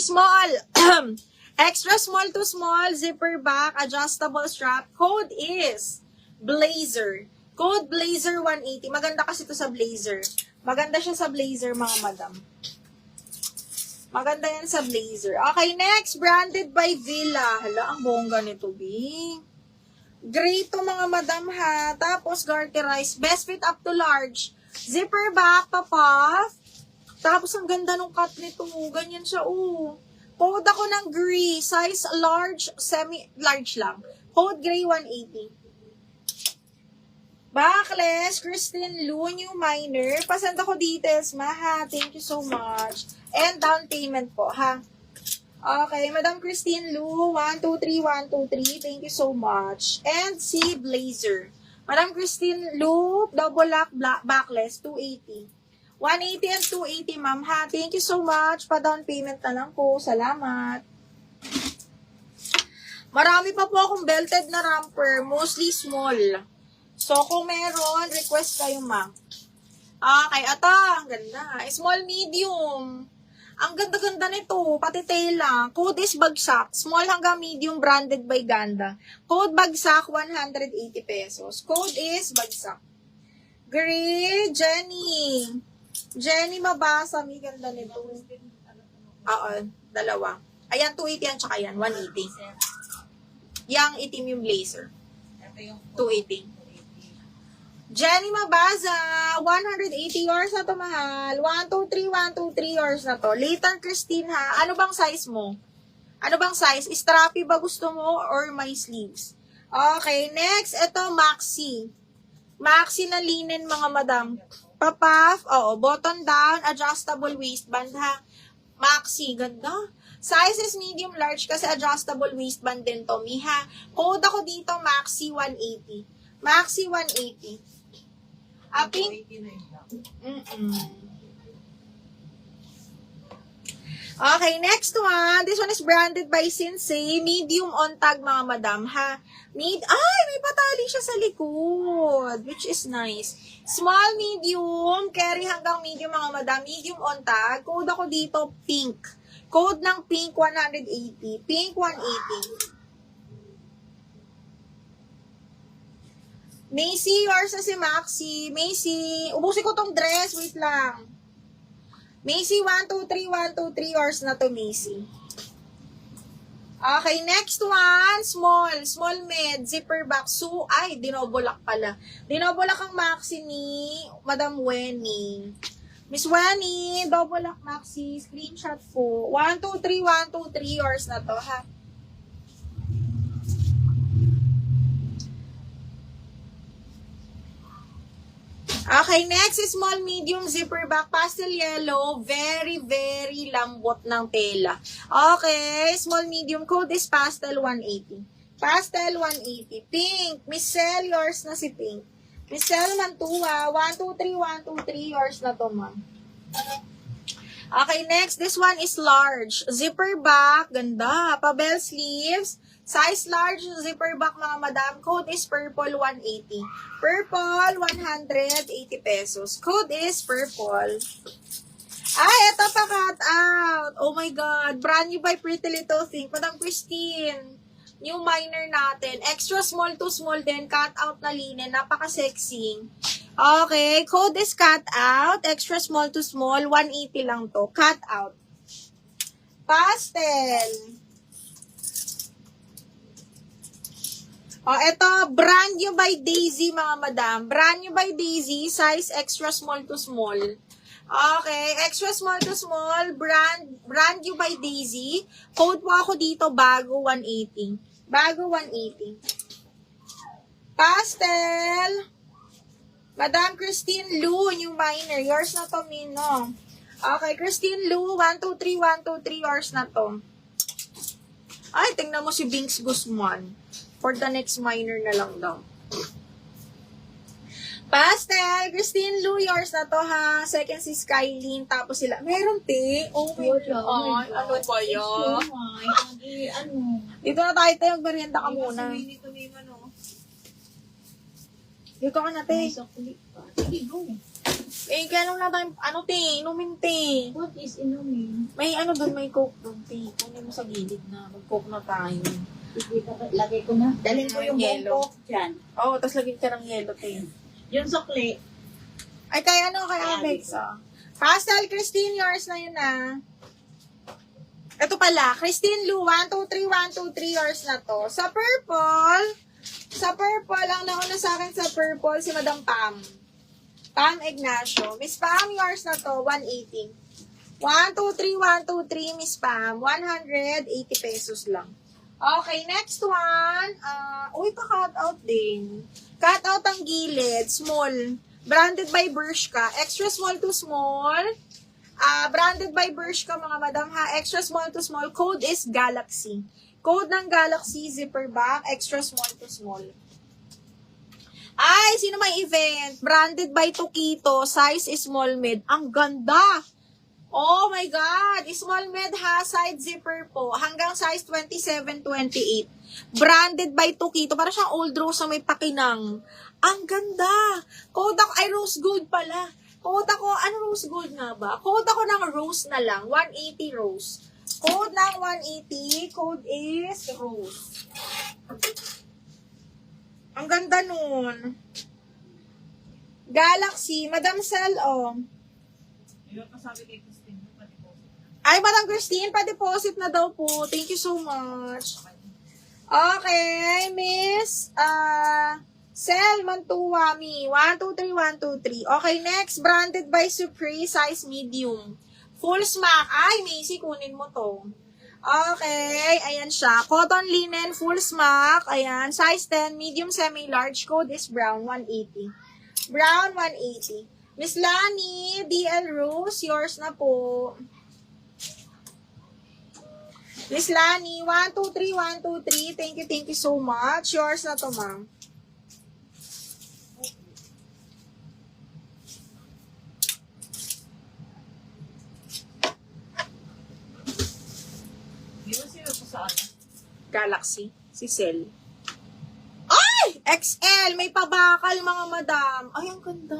Small. Extra small to small, zipper back, adjustable strap. Code is blazer. Code blazer 180. Maganda kasi to sa blazer. Maganda siya sa blazer, mga madam. Maganda yan sa blazer. Okay, next. Branded by Villa. Hala, ang bongga nito, Bing. Gray to, mga madam, ha. Tapos, garterize. Best fit up to large. Zipper back, pa-puff. Tapos, ang ganda nung cut nito. Ganyan siya, oh. Code ako ng gray. Size large, semi-large lang. Code gray 180. Backless, Christine Lu, new minor. Pasend ako details, ma, ha. Thank you so much. And down payment po, ha. Okay, Madam Christine Lu, 123, 123. Thank you so much. And si Blazer. Madam Christine Lu, double lock, backless, 280. 180 and 280, ma'am, ha. Thank you so much. Pa-down payment na lang po. Salamat. Marami pa po akong belted na romper. Mostly small. So, kung meron, request kayo, ma'am. Okay, ata. Ang ganda. Small, medium. Ang ganda-ganda nito. Pati tela. Code is bagsak. Small hanggang medium, branded by Ganda. Code bagsak, 180 pesos. Code is bagsak. Gray, Jenny. Jenny mabasa. May ganda nito. Oo, dalawa. Ayan, 280 yan, tsaka yan, 180. Yang itim yung blazer. 280. Jenny Mabaza, 180 yours na to, mahal. 123, 123 yours na to. Later, Christine, ha? Ano bang size mo? Ano bang size? Strappy ba gusto mo or may sleeves? Okay, next, ito, maxi. Maxi na linen, mga madam. Papaf, oo, button down, adjustable waistband, ha? Maxi, ganda. Size is medium large kasi adjustable waistband din to, mi, ha? Code ako dito, maxi 180. Maxi 180. Pink. Okay, next one. This one is branded by Sensei. Medium on tag, mga madam, ha? Ay, may patali siya sa likod, which is nice. Small, medium, carry hanggang medium, mga madam. Medium on tag. Code ako dito, pink. Code ng pink, 180. Pink, 180. Macy, yours na si Maxi. Macy, ubusin ko tong dress. Wait lang. Macy, 123, 123 yours na to, Macy. Okay, next one. Small. Small med. Zipper back. Ay, dinobulak pala. Dinobulak ang Maxi ni Madam Wenny. Miss Wenny, double lock Maxi. Screenshot po. 123, 123 yours na to, ha? Okay, next is small, medium, zipper back, pastel yellow, very, very lambot ng tela. Okay, small, medium, code is pastel 180. Pastel 180. Pink, Miss Cel, yours na si Pink. Miss Cel Mantua, 123, 123, yours na to, ma'am. Okay, next, this one is large. Zipper back, ganda. Pa-bell sleeves. Size large, zipper back, mga madam. Code is purple, 180. Purple, 180 pesos. Code is purple. Ay, ito pa cut out. Oh my God. Brand new by Pretty Little Thing. Madam Christine. New minor natin. Extra small to small din. Cut out na linen. Napaka-sexy. Okay. Code is cut out. Extra small to small. 180 lang to. Cut out. Pastel. Oh, ito, brand new by Daisy, mga madam. Brand new by Daisy, size extra small to small. Okay, extra small to small, brand new by Daisy. Code po ako dito, bago 180. Bago 180. Pastel. Madam Christine Lu, new minor. Yours na to, Mino. Okay, Christine Lu, 123, 123, yours na to. Ay, tingnan mo si Binks Guzman. For the next minor na lang daw. Pastel, Christine Lu, yours na to, ha. Second si Skylene, tapos sila. Meron, te. Oh my God. Ano ba yan? Dito na tayo, te. Magmerienda ka muna. Dito ka na, te. Sige, go. Eh, kaya lang natin, inumin, te. What is inumin? May doon, may coke doon, te. Kunin mo sa gilid na, mag-coke na tayo. Lagay ko na. Dalhin ko yung Yellow. bongkok dyan. Oo, tapos lagyan ka ng yellow, te. Yung sukli. Ay, kaya kaya Bex, Pastel, Christine, yours na yun, Ito pala, Christine Lu, 123, 123, yours na to. Sa purple, ang nauna sa akin sa purple, si Madam Pam. Pam Ignacio. Miss Pam, yours na to, 180. 123, 123, Miss Pam, 180 pesos lang. Okay, next one. Pa-cut out din. Cut out ang gilid, small. Branded by Bershka. Extra small to small. Branded by Bershka, mga madam ha. Extra small to small. Code is Galaxy. Code ng Galaxy, zipper back, extra small to small. Ay, sino may event? Branded by Tokito, size is small mid. Ang ganda! Oh my God! Small mid ha, side zipper po. Hanggang size 27, 28. Branded by Tokito. Para siyang old rose na may pakinang. Ang ganda! Code ako, ay rose gold pala. Code ako, ano rose gold nga ba? Code ako ng rose na lang, 180 rose. Code ng 180, code is rose. Ang ganda nun. Galaxy, Madam Cell, Ay, Madam Christine, pa-deposit na daw po. Thank you so much. Okay, Miss, Cell Mantuwami, 123, 123. Okay, next, branded by Supreme, size medium. Full smack. Ay, Macy, kunin mo to. Okay, ayan siya. Cotton linen, full smack. Ayan, size 10, medium semi-large. Code is brown, 180. Brown, 180. Miss Lani, DL Rose, yours na po. Miss Lani, 123, 123. Thank you so much. Yours na to, ma'am. Galaxy, si Cell. Ay! XL, may pabakal mga madam. Ay, ang ganda.